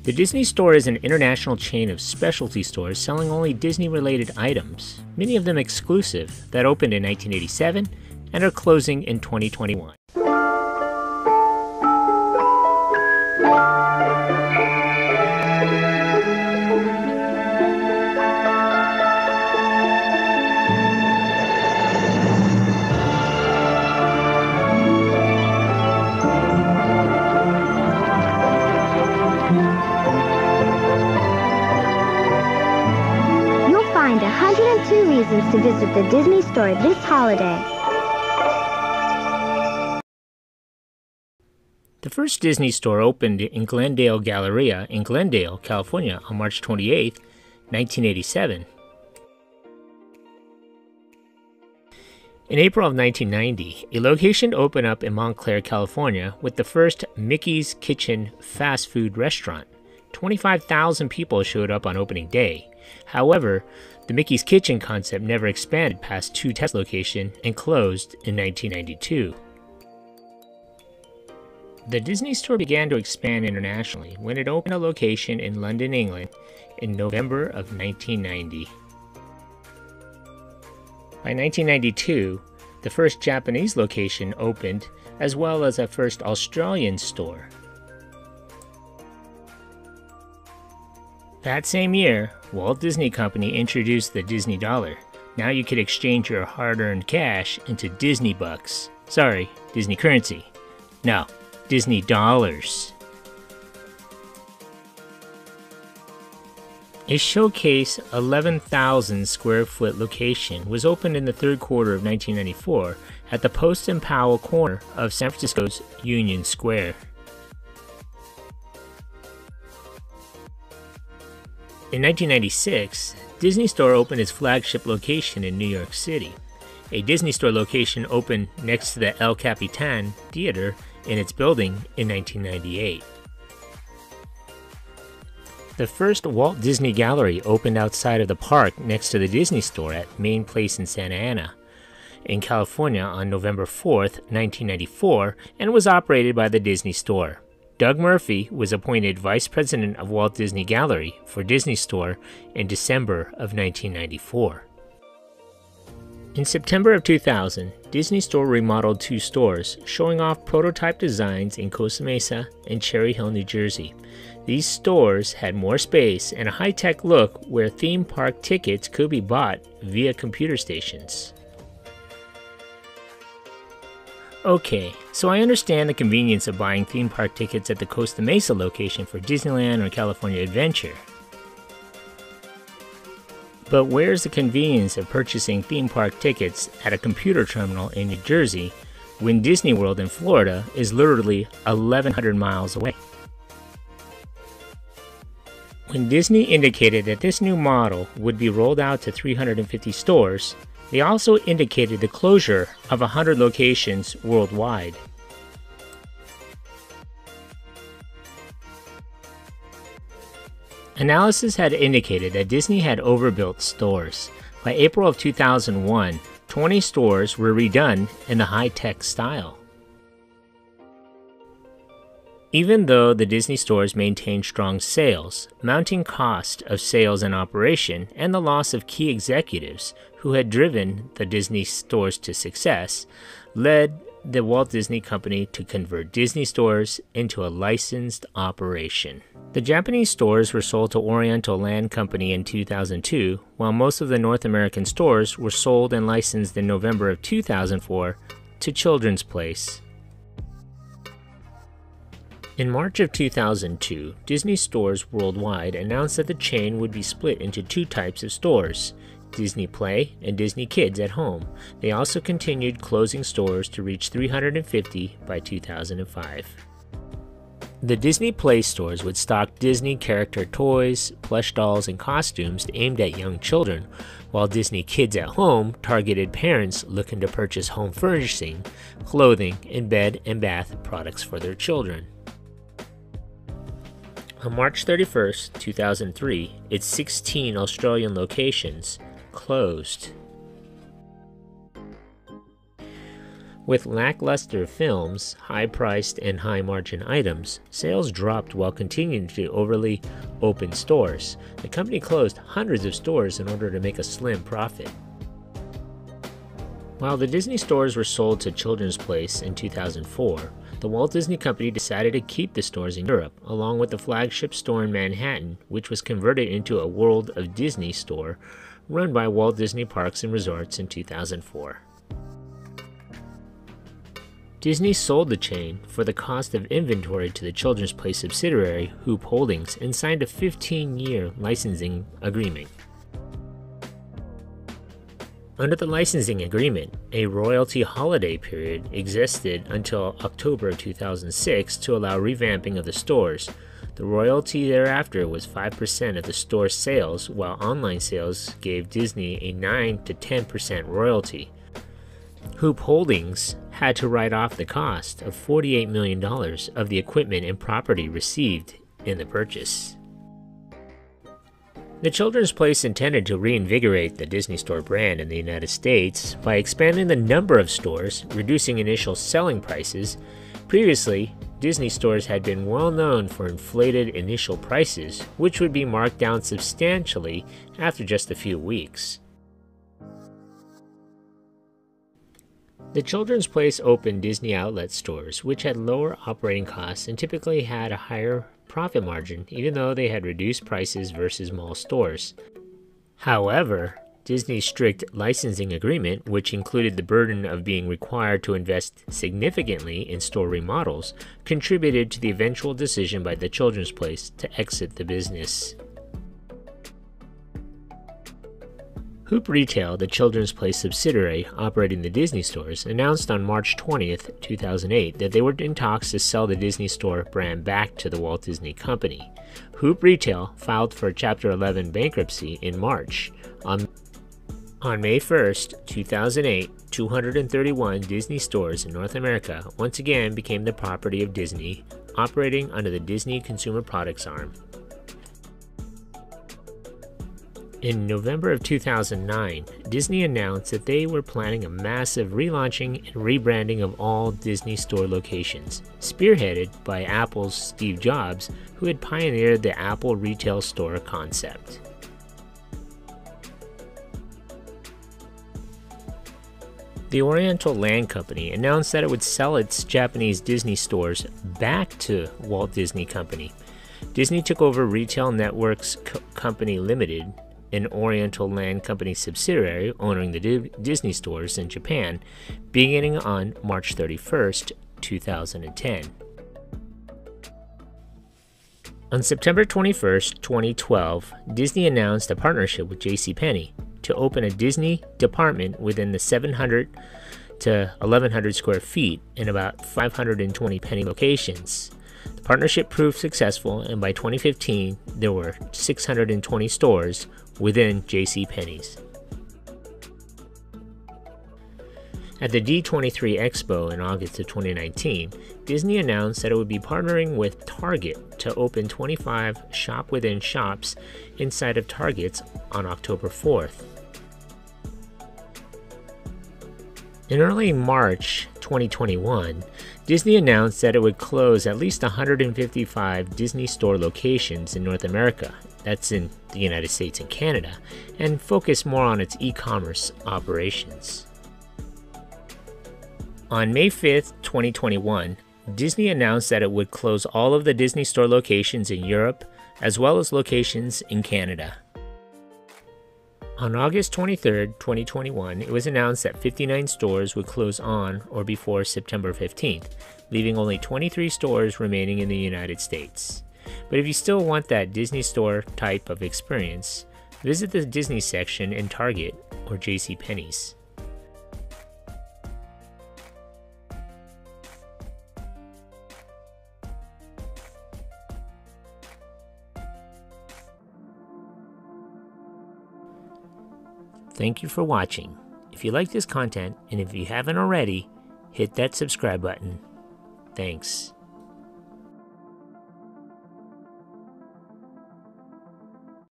The Disney Store is an international chain of specialty stores selling only Disney-related items, many of them exclusive, that opened in 1987 and are closing in 2021. Find 102 reasons to visit the Disney Store this holiday. The first Disney Store opened in Glendale Galleria in Glendale, California on March 28, 1987. In April of 1990, a location opened up in Montclair, California with the first Mickey's Kitchen fast food restaurant. 25,000 people showed up on opening day. However, the Mickey's Kitchen concept never expanded past 2 test locations and closed in 1992. The Disney Store began to expand internationally when it opened a location in London, England in November of 1990. By 1992, the first Japanese location opened, as well as a first Australian store. That same year, Walt Disney Company introduced the Disney Dollar. Now you could exchange your hard-earned cash into Disney bucks. Sorry, Disney currency. No, Disney dollars. A showcase 11,000 square foot location was opened in the third quarter of 1994 at the Post and Powell corner of San Francisco's Union Square. In 1996, Disney Store opened its flagship location in New York City. A Disney Store location opened next to the El Capitan Theater in its building in 1998. The first Walt Disney Gallery opened outside of the park next to the Disney Store at Main Place in Santa Ana, in California on November 4th, 1994, and was operated by the Disney Store. Doug Murphy was appointed Vice President of Walt Disney Gallery for Disney Store in December of 1994. In September of 2000, Disney Store remodeled 2 stores, showing off prototype designs in Costa Mesa and Cherry Hill, New Jersey. These stores had more space and a high-tech look where theme park tickets could be bought via computer stations. Okay, so I understand the convenience of buying theme park tickets at the Costa Mesa location for Disneyland or California Adventure. But where's the convenience of purchasing theme park tickets at a computer terminal in New Jersey when Disney World in Florida is literally 1,100 miles away? When Disney indicated that this new model would be rolled out to 350 stores, they also indicated the closure of 100 locations worldwide. Analysis had indicated that Disney had overbuilt stores. By April of 2001, 20 stores were redone in the high-tech style. Even though the Disney stores maintained strong sales, mounting cost of sales and operation and the loss of key executives who had driven the Disney stores to success led the Walt Disney Company to convert Disney stores into a licensed operation. The Japanese stores were sold to Oriental Land Company in 2002, while most of the North American stores were sold and licensed in November of 2004 to Children's Place. In March of 2002, Disney stores worldwide announced that the chain would be split into 2 types of stores, Disney Play and Disney Kids at Home. They also continued closing stores to reach 350 by 2005. The Disney Play stores would stock Disney character toys, plush dolls, and costumes aimed at young children, while Disney Kids at Home targeted parents looking to purchase home furnishing, clothing, and bed and bath products for their children. On March 31, 2003, its 16 Australian locations closed. With lackluster films, high-priced and high-margin items, sales dropped while continuing to overly open stores. The company closed hundreds of stores in order to make a slim profit. While the Disney stores were sold to Children's Place in 2004, the Walt Disney Company decided to keep the stores in Europe, along with the flagship store in Manhattan, which was converted into a World of Disney store run by Walt Disney Parks and Resorts in 2004. Disney sold the chain for the cost of inventory to the Children's Place subsidiary, Hoop Holdings, and signed a 15-year licensing agreement. Under the licensing agreement, a royalty holiday period existed until October 2006 to allow revamping of the stores. The royalty thereafter was 5% of the store's sales, while online sales gave Disney a 9 to 10% royalty. Hoop Holdings had to write off the cost of $48 million of the equipment and property received in the purchase. The Children's Place intended to reinvigorate the Disney Store brand in the United States by expanding the number of stores, reducing initial selling prices. Previously, Disney stores had been well known for inflated initial prices, which would be marked down substantially after just a few weeks. The Children's Place opened Disney outlet stores, which had lower operating costs and typically had a higher profit margin, even though they had reduced prices versus mall stores. However, Disney's strict licensing agreement, which included the burden of being required to invest significantly in store remodels, contributed to the eventual decision by the Children's Place to exit the business. Hoop Retail, the Children's Place subsidiary operating the Disney stores, announced on March 20, 2008 that they were in talks to sell the Disney Store brand back to the Walt Disney Company. Hoop Retail filed for Chapter 11 bankruptcy in March. On May 1, 2008, 231 Disney stores in North America once again became the property of Disney, operating under the Disney Consumer Products arm. In November of 2009, Disney announced that they were planning a massive relaunching and rebranding of all Disney store locations, spearheaded by Apple's Steve Jobs, who had pioneered the Apple retail store concept. The Oriental Land Company announced that it would sell its Japanese Disney stores back to Walt Disney Company. Disney took over Retail Networks Company Limited, an Oriental Land Company subsidiary owning the Disney stores in Japan, beginning on March 31, 2010. On September 21, 2012, Disney announced a partnership with JCPenney to open a Disney department within the 700 to 1,100 square feet in about 520 Penny locations. The partnership proved successful, and by 2015, there were 620 stores within JCPenney's. At the D23 Expo in August of 2019, Disney announced that it would be partnering with Target to open 25 shop-within shops inside of Targets on October 4th. In early March 2021, Disney announced that it would close at least 155 Disney store locations in North America, that's in the United States and Canada, and focus more on its e-commerce operations. On May 5th, 2021, Disney announced that it would close all of the Disney store locations in Europe, as well as locations in Canada. On August 23, 2021, it was announced that 59 stores would close on or before September 15th, leaving only 23 stores remaining in the United States. But if you still want that Disney store type of experience, visit the Disney section in Target or JCPenney's. Thank you for watching. If you like this content, and if you haven't already, hit that subscribe button. Thanks.